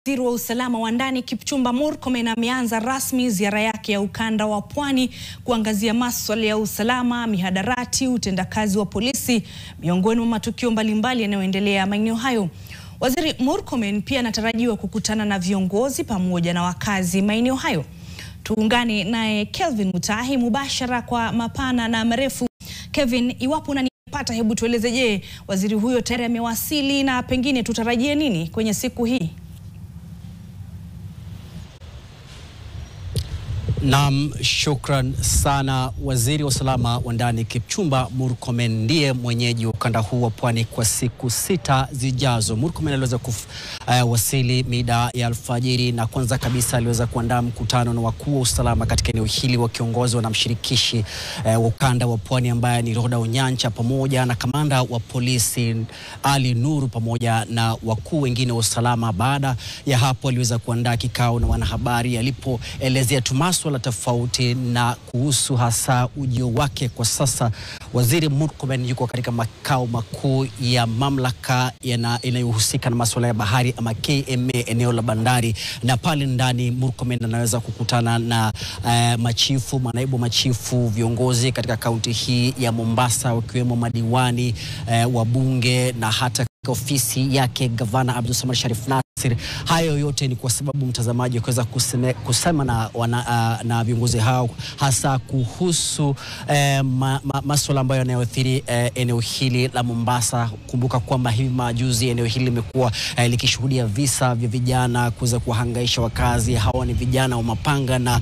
Waziri wa usalama wa ndani Kipchumba Murkomen ameanza rasmi ziara yake ya ukanda wa Pwani kuangazia masuala ya usalama, mihadarati, utendakazi wa polisi, miongoni mwa matukio mbalimbali yanayoendelea maeneo hayo. Waziri Murkomen pia anatarajiwa kukutana na viongozi pamoja na wakazi maeneo hayo. Tuungane naye Kelvin Mutahi mubashara kwa mapana na marefu. Kevin, iwapo unanipata, hebu tueleze, je, waziri huyo tayari amewasili na pengine tutarajie nini kwenye siku hii? Naam, shukran sana. Waziri wa usalama wa ndani Kipchumba Murkomen ndiye mwenyeji wa ukanda huu wa Pwani kwa siku 6 zijazo. Murkomen aliweza kuwasili mida ya alfajiri, na kwanza kabisa aliweza kuandaa mkutano na wakuu wa usalama katika eneo hili wakiongozwa na mshirikishi wa ukanda wa Pwani ambaye ni Roda Onyancha, pamoja na kamanda wa polisi Ali Nuru, pamoja na wakuu wengine wa usalama. Baada ya hapo aliweza kuandaa kikao na wanahabari alipoelezea maswala tofauti na kuhusu hasa ujio wake. Kwa sasa Waziri Murkomen yuko katika makao makuu ya mamlaka inayohusika na masuala ya bahari ama KMA eneo la bandari, na pale ndani Murkomen anaweza kukutana na machifu, manaibu machifu, viongozi katika kaunti hii ya Mombasa, wakiwemo madiwani, wabunge na hata ofisi yake Gavana Abdulswamad Sharif Nassir. Hayo yote ni kwa sababu mtazamaji kuweza kusema na viongozi hao hasa kuhusu masuala ambayo yanayoathiri eneo hili la Mombasa. Kumbuka kwamba hivi majuzi eneo hili limekuwa likishuhudia visa vya vijana kuweza kuhangaisha wakazi. Hawa ni vijana wa mapanga, na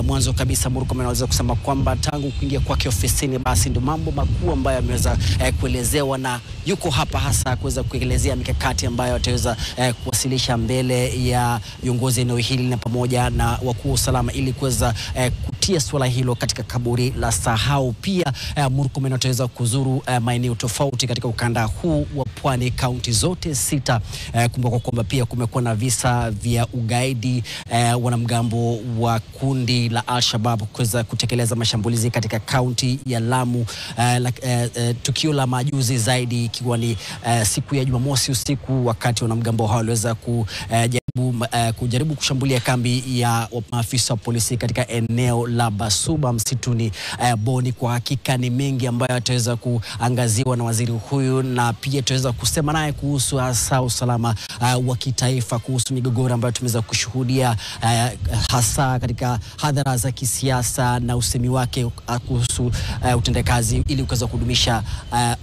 mwanzo kabisa Murkomen anaweza kusema kwamba tangu kuingia kwake ofisini, basi ndio mambo makuu ambayo ameweza kuelezewa, na yuko hapa hasa kuweza kuelezea mikakati ambayo ataweza kuwasilisha mbele ya viongozi eneo hili na pamoja na wakuu wa usalama ili kuweza kutia swala hilo katika kaburi la sahau. Pia Murkomen ataweza kuzuru maeneo tofauti katika ukanda huu wa Pwani, kaunti zote 6. Kumbuka kwamba pia kumekuwa na visa vya ugaidi, wanamgambo wa kundi la Al-Shabaab kuweza kutekeleza mashambulizi katika kaunti ya Lamu. Tukio la majuzi zaidi ikiwa ni siku ya Jumamosi usiku, wakati wanamgambo hao waliweza kujaribu kushambulia kambi ya maafisa wa polisi katika eneo la Basuba msituni Boni. Kwa hakika ni mengi ambayo ataweza kuangaziwa na waziri huyu, na pia tutaweza kusema naye kuhusu hasa usalama wa kitaifa, kuhusu migogoro ambayo tumeweza kushuhudia hasa katika hadhara za kisiasa, na usemi wake kuhusu utendakazi ili kuweza kudumisha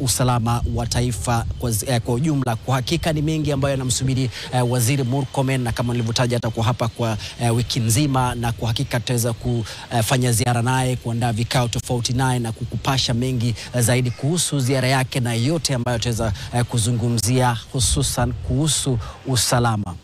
usalama wa taifa kwa ujumla. Kwa hakika ni mengi ambayo yanamsubiri waziri Murkomen, na kama nilivyotaja atakuwa hapa kwa wiki nzima, na kwa hakika tutaweza kufanya ziara naye, kuandaa vikao tofauti naye na kukupasha mengi zaidi kuhusu ziara yake na yote ambayo tutaweza kuzungumzia hususan kuhusu usalama.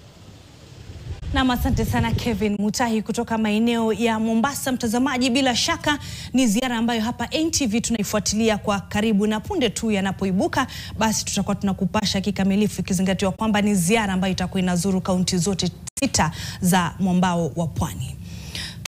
Na asante sana Kevin Mutahi kutoka maeneo ya Mombasa. Mtazamaji, bila shaka ni ziara ambayo hapa NTV tunaifuatilia kwa karibu, na punde tu yanapoibuka basi tutakuwa tunakupasha kikamilifu, ikizingatiwa kwamba ni ziara ambayo itakuwa inazuru kaunti zote 6 za mwambao wa Pwani.